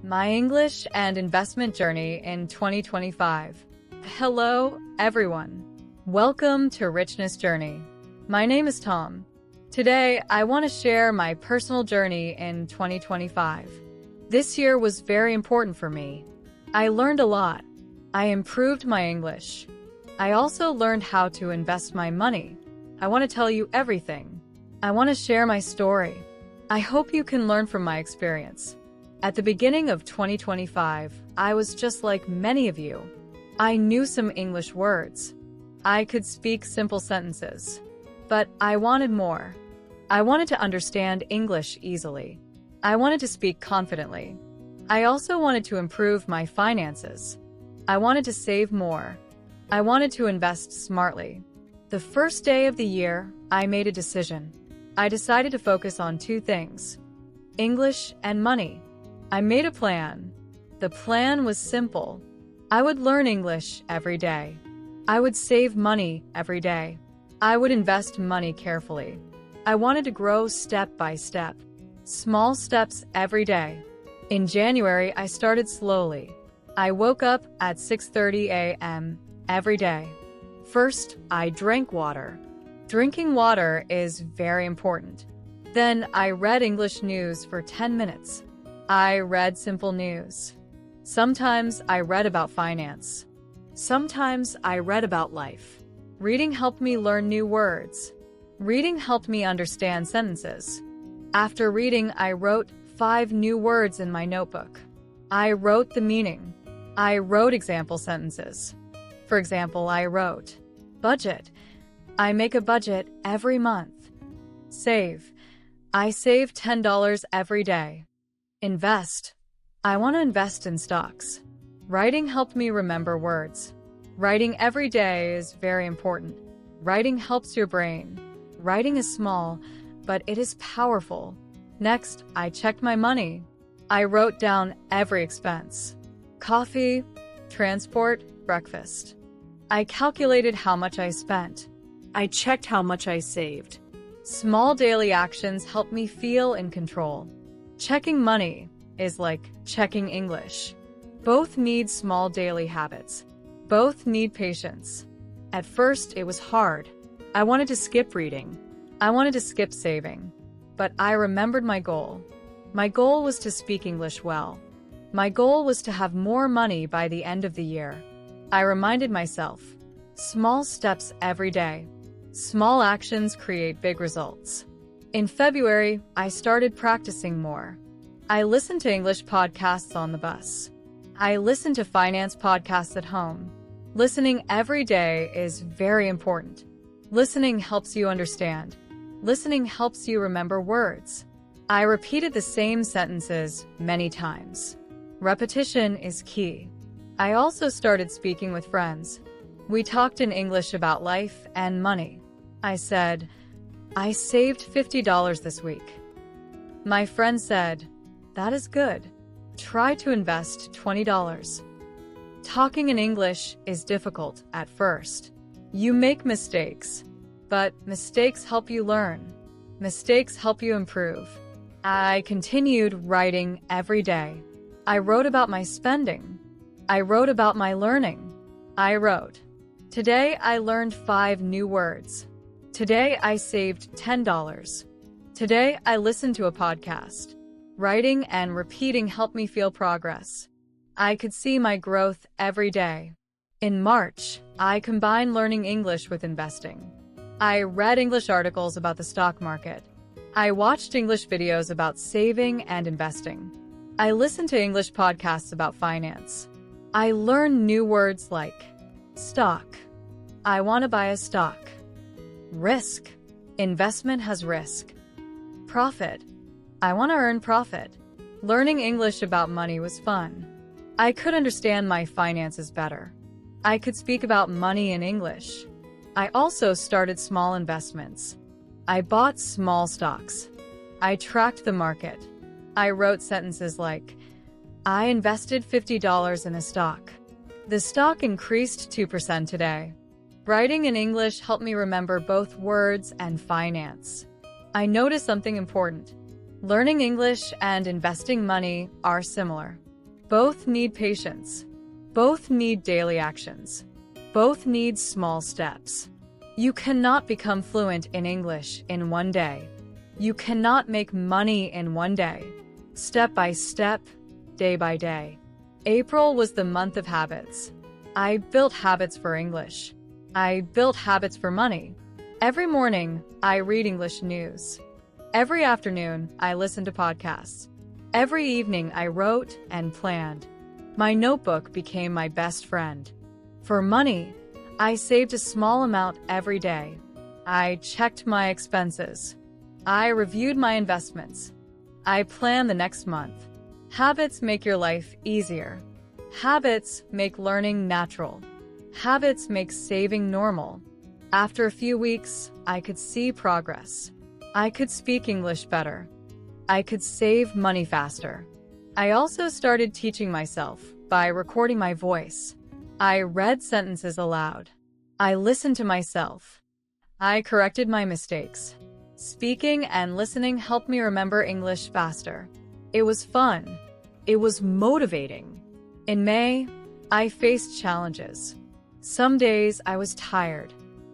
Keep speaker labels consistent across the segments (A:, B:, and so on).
A: My English and Investment Journey in 2025. Hello, everyone. Welcome to Richness Journey. My name is Tom. Today, I want to share my personal journey in 2025. This year was very important for me. I learned a lot. I improved my English. I also learned how to invest my money. I want to tell you everything. I want to share my story. I hope you can learn from my experience. At the beginning of 2025, I was just like many of you. I knew some English words. I could speak simple sentences. But I wanted more. I wanted to understand English easily. I wanted to speak confidently. I also wanted to improve my finances. I wanted to save more. I wanted to invest smartly. The first day of the year, I made a decision. I decided to focus on two things: English and money. I made a plan. The plan was simple. I would learn English every day. I would save money every day. I would invest money carefully. I wanted to grow step by step. Small steps every day. In January, I started slowly. I woke up at 6:30 a.m. every day. First, I drank water. Drinking water is very important. Then I read English news for 10 minutes. I read simple news. Sometimes I read about finance. Sometimes I read about life. Reading helped me learn new words. Reading helped me understand sentences. After reading, I wrote 5 new words in my notebook. I wrote the meaning. I wrote example sentences. For example, I wrote, budget. I make a budget every month. Save. I save $10 every day. Invest. I want to invest in stocks. Writing helped me remember words. Writing every day is very important. Writing helps your brain. Writing is small, but it is powerful. Next, I checked my money. I wrote down every expense. Coffee, transport, breakfast. I calculated how much I spent. I checked how much I saved. Small daily actions help me feel in control. Checking money is like checking English. Both need small daily habits. Both need patience. At first, it was hard. I wanted to skip reading. I wanted to skip saving. But I remembered my goal. My goal was to speak English well. My goal was to have more money by the end of the year. I reminded myself, small steps every day. Small actions create big results. In February, I started practicing more. I listened to English podcasts on the bus. I listened to finance podcasts at home. Listening every day is very important. Listening helps you understand. Listening helps you remember words. I repeated the same sentences many times. Repetition is key. I also started speaking with friends. We talked in English about life and money. I said, I saved $50 this week. My friend said, that is good. Try to invest $20. Talking in English is difficult at first. You make mistakes, but mistakes help you learn. Mistakes help you improve. I continued writing every day. I wrote about my spending. I wrote about my learning. I wrote, today I learned 5 new words. Today I saved $10. Today I listened to a podcast. Writing and repeating helped me feel progress. I could see my growth every day. In March, I combined learning English with investing. I read English articles about the stock market. I watched English videos about saving and investing. I listened to English podcasts about finance. I learned new words like stock. I want to buy a stock. Risk. Investment has risk. Profit. I want to earn profit. Learning English about money was fun. I could understand my finances better. I could speak about money in English. I also started small investments. I bought small stocks. I tracked the market. I wrote sentences like, I invested $50 in a stock. The stock increased 2% today. Writing in English helped me remember both words and finance. I noticed something important. Learning English and investing money are similar. Both need patience. Both need daily actions. Both need small steps. You cannot become fluent in English in one day. You cannot make money in one day. Step by step, day by day. April was the month of habits. I built habits for English. I built habits for money. Every morning, I read English news. Every afternoon, I listened to podcasts. Every evening, I wrote and planned. My notebook became my best friend. For money, I saved a small amount every day. I checked my expenses. I reviewed my investments. I planned the next month. Habits make your life easier. Habits make learning natural. Habits make saving normal. After a few weeks, I could see progress. I could speak English better. I could save money faster. I also started teaching myself by recording my voice. I read sentences aloud. I listened to myself. I corrected my mistakes. Speaking and listening helped me remember English faster. It was fun. It was motivating. In May, I faced challenges. Some days I was tired.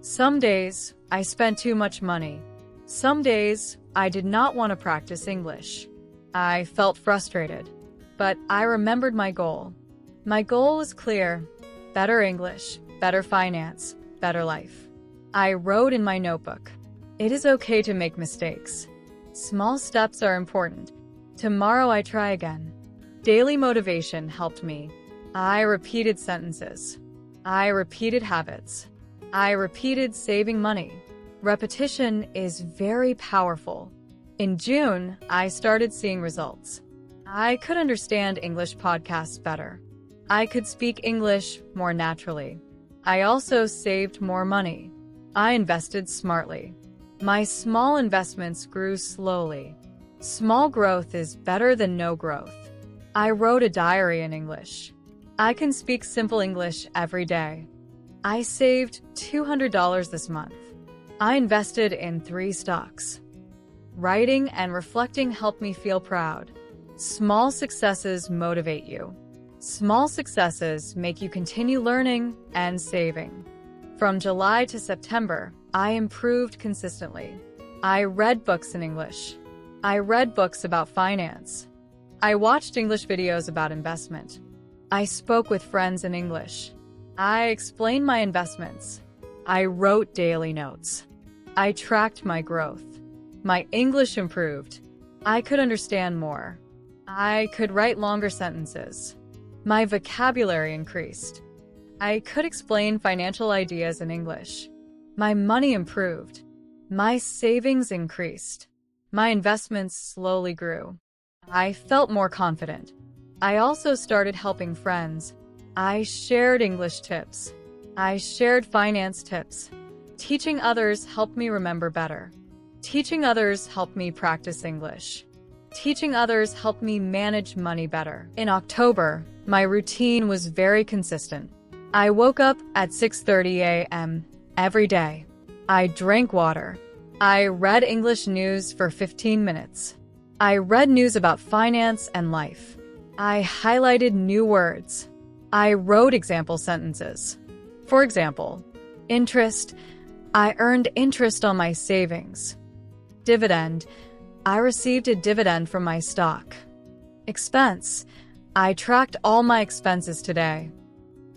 A: Some days I spent too much money. Some days I did not want to practice English. I felt frustrated, but I remembered my goal. My goal was clear: better English, better finance, better life. I wrote in my notebook, "It is okay to make mistakes. Small steps are important. Tomorrow I try again." Daily motivation helped me. I repeated sentences. I repeated habits. I repeated saving money. Repetition is very powerful. In June, I started seeing results. I could understand English podcasts better. I could speak English more naturally. I also saved more money. I invested smartly. My small investments grew slowly. Small growth is better than no growth. I wrote a diary in English. I can speak simple English every day. I saved $200 this month. I invested in 3 stocks. Writing and reflecting helped me feel proud. Small successes motivate you. Small successes make you continue learning and saving. From July to September, I improved consistently. I read books in English. I read books about finance. I watched English videos about investment. I spoke with friends in English. I explained my investments. I wrote daily notes. I tracked my growth. My English improved. I could understand more. I could write longer sentences. My vocabulary increased. I could explain financial ideas in English. My money improved. My savings increased. My investments slowly grew. I felt more confident. I also started helping friends. I shared English tips. I shared finance tips. Teaching others helped me remember better. Teaching others helped me practice English. Teaching others helped me manage money better. In October, my routine was very consistent. I woke up at 6:30 a.m. every day. I drank water. I read English news for 15 minutes. I read news about finance and life. I highlighted new words. I wrote example sentences. For example, interest. I earned interest on my savings. Dividend. I received a dividend from my stock. Expense. I tracked all my expenses today.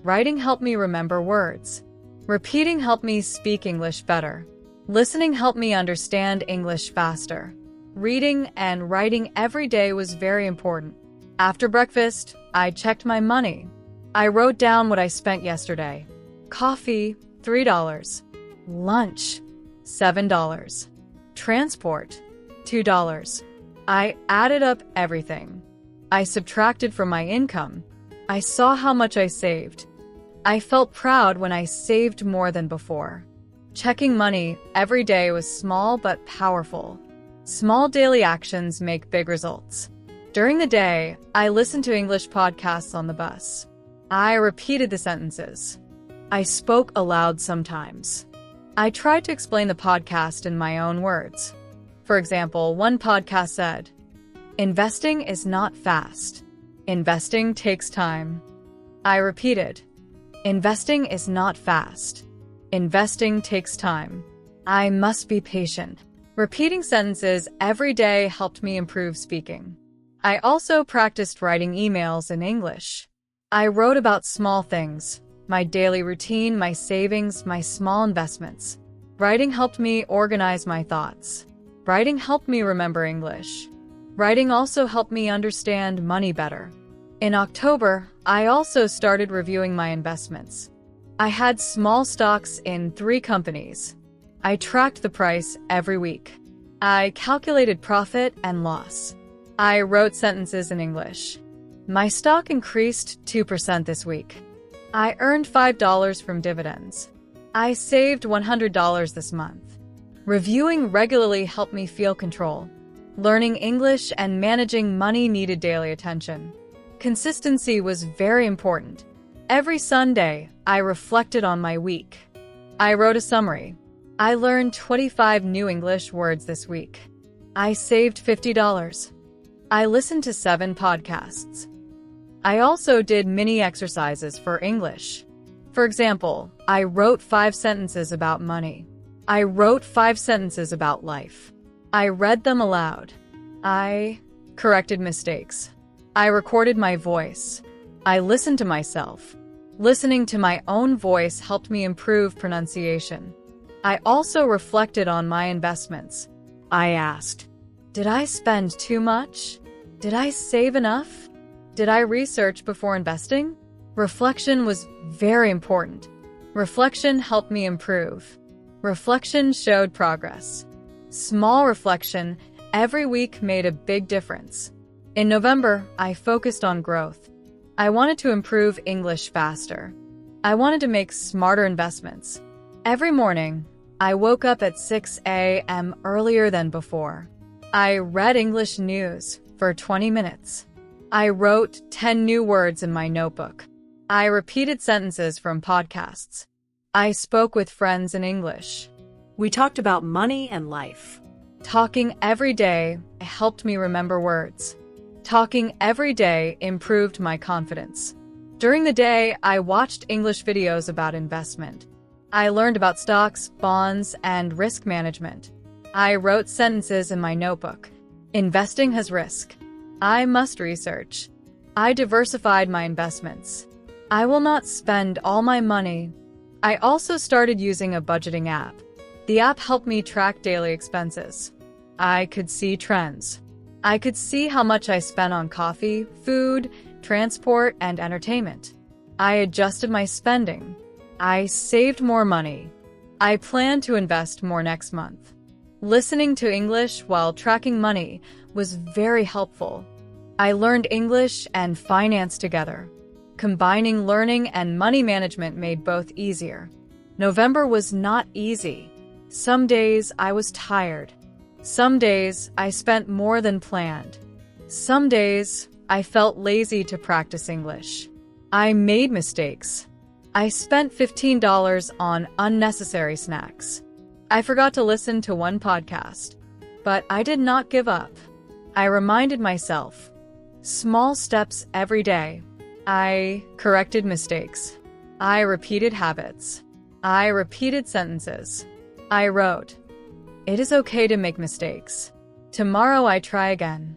A: Writing helped me remember words. Repeating helped me speak English better. Listening helped me understand English faster. Reading and writing every day was very important. After breakfast, I checked my money. I wrote down what I spent yesterday. Coffee, $3. Lunch, $7. Transport, $2. I added up everything. I subtracted from my income. I saw how much I saved. I felt proud when I saved more than before. Checking money every day was small but powerful. Small daily actions make big results. During the day, I listened to English podcasts on the bus. I repeated the sentences. I spoke aloud sometimes. I tried to explain the podcast in my own words. For example, one podcast said, "Investing is not fast. Investing takes time. I repeated, investing is not fast. Investing takes time. I must be patient. Repeating sentences every day helped me improve speaking. I also practiced writing emails in English. I wrote about small things, my daily routine, my savings, my small investments. Writing helped me organize my thoughts. Writing helped me remember English. Writing also helped me understand money better. In October, I also started reviewing my investments. I had small stocks in 3 companies. I tracked the price every week. I calculated profit and loss. I wrote sentences in English. My stock increased 2% this week. I earned $5 from dividends. I saved $100 this month. Reviewing regularly helped me feel control. Learning English and managing money needed daily attention. Consistency was very important. Every Sunday, I reflected on my week. I wrote a summary. I learned 25 new English words this week. I saved $50. I listened to 7 podcasts. I also did mini exercises for English. For example, I wrote 5 sentences about money. I wrote 5 sentences about life. I read them aloud. I corrected mistakes. I recorded my voice. I listened to myself. Listening to my own voice helped me improve pronunciation. I also reflected on my investments. I asked, did I spend too much? Did I save enough? Did I research before investing? Reflection was very important. Reflection helped me improve. Reflection showed progress. Small reflection every week made a big difference. In November, I focused on growth. I wanted to improve English faster. I wanted to make smarter investments. Every morning, I woke up at 6 a.m. earlier than before. I read English news for 20 minutes. I wrote 10 new words in my notebook. I repeated sentences from podcasts. I spoke with friends in English.
B: We talked about money and life.
A: Talking every day helped me remember words. Talking every day improved my confidence. During the day, I watched English videos about investment. I learned about stocks, bonds, and risk management. I wrote sentences in my notebook. Investing has risk. I must research. I diversified my investments. I will not spend all my money. I also started using a budgeting app. The app helped me track daily expenses. I could see trends. I could see how much I spent on coffee, food, transport, and entertainment. I adjusted my spending. I saved more money. I plan to invest more next month. Listening to English while tracking money was very helpful. I learned English and finance together. Combining learning and money management made both easier. November was not easy. Some days I was tired. Some days I spent more than planned. Some days I felt lazy to practice English. I made mistakes. I spent $15 on unnecessary snacks. I forgot to listen to one podcast, but I did not give up. I reminded myself, small steps every day. I corrected mistakes. I repeated habits. I repeated sentences. I wrote, it is okay to make mistakes. Tomorrow I try again.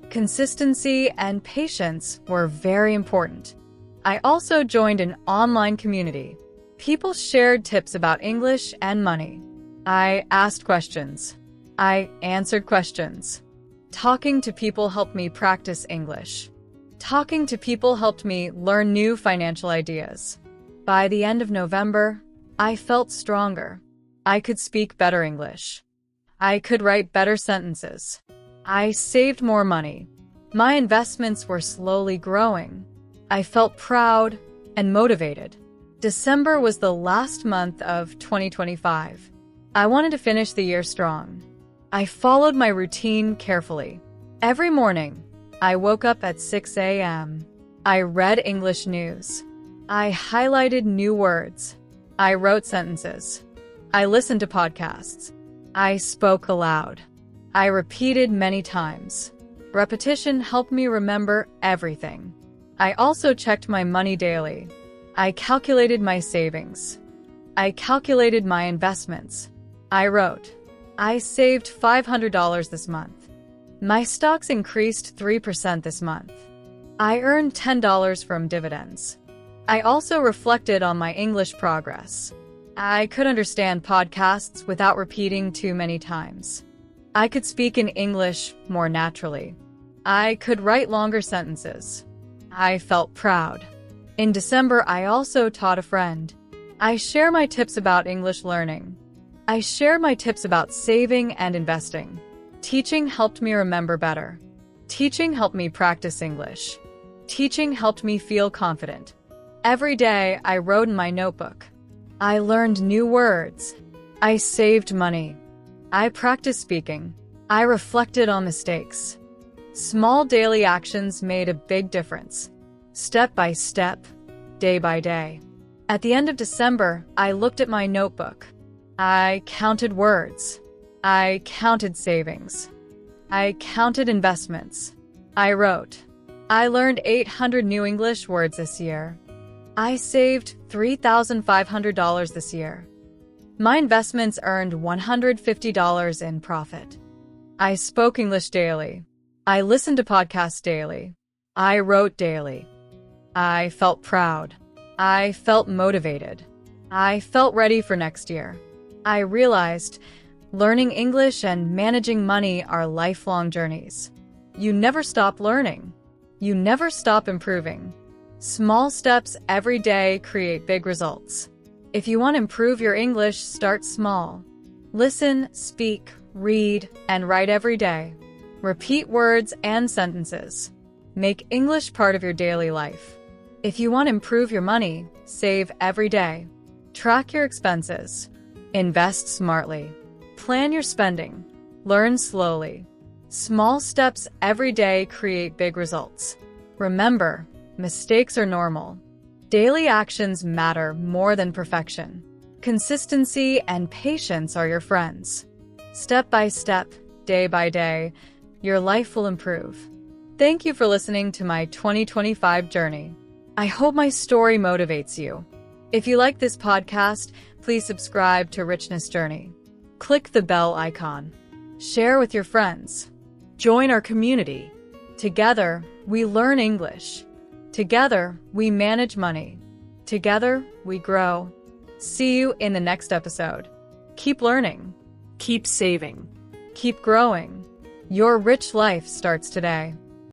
A: Consistency and patience were very important. I also joined an online community. People shared tips about English and money. I asked questions. I answered questions. Talking to people helped me practice English. Talking to people helped me learn new financial ideas. By the end of November, I felt stronger. I could speak better English. I could write better sentences. I saved more money. My investments were slowly growing. I felt proud and motivated. December was the last month of 2025. I wanted to finish the year strong. I followed my routine carefully. Every morning, I woke up at 6 a.m. I read English news. I highlighted new words. I wrote sentences. I listened to podcasts. I spoke aloud. I repeated many times. Repetition helped me remember everything. I also checked my money daily. I calculated my savings. I calculated my investments. I wrote, I saved $500 this month. My stocks increased 3% this month. I earned $10 from dividends. I also reflected on my English progress. I could understand podcasts without repeating too many times. I could speak in English more naturally. I could write longer sentences. I felt proud. In December, I also taught a friend. I share my tips about English learning. I shared my tips about saving and investing. Teaching helped me remember better. Teaching helped me practice English. Teaching helped me feel confident. Every day, I wrote in my notebook. I learned new words. I saved money. I practiced speaking. I reflected on mistakes. Small daily actions made a big difference. Step by step, day by day. At the end of December, I looked at my notebook. I counted words. I counted savings. I counted investments. I wrote, I learned 800 new English words this year. I saved $3,500 this year. My investments earned $150 in profit. I spoke English daily. I listened to podcasts daily. I wrote daily. I felt proud. I felt motivated. I felt ready for next year. I realized learning English and managing money are lifelong journeys. You never stop learning. You never stop improving. Small steps every day create big results. If you want to improve your English, start small. Listen, speak, read, and write every day. Repeat words and sentences. Make English part of your daily life. If you want to improve your money, save every day. Track your expenses. Invest smartly. Plan your spending. Learn slowly. Small steps every day create big results. Remember, mistakes are normal. Daily actions matter more than perfection. Consistency and patience are your friends. Step by step, day by day, your life will improve. Thank you for listening to my 2025 journey. I hope my story motivates you. If you like this podcast, please subscribe to Richness Journey. Click the bell icon. Share with your friends. Join our community. Together, we learn English. Together, we manage money. Together, we grow. See you in the next episode. Keep learning.
B: Keep saving.
A: Keep growing. Your rich life starts today.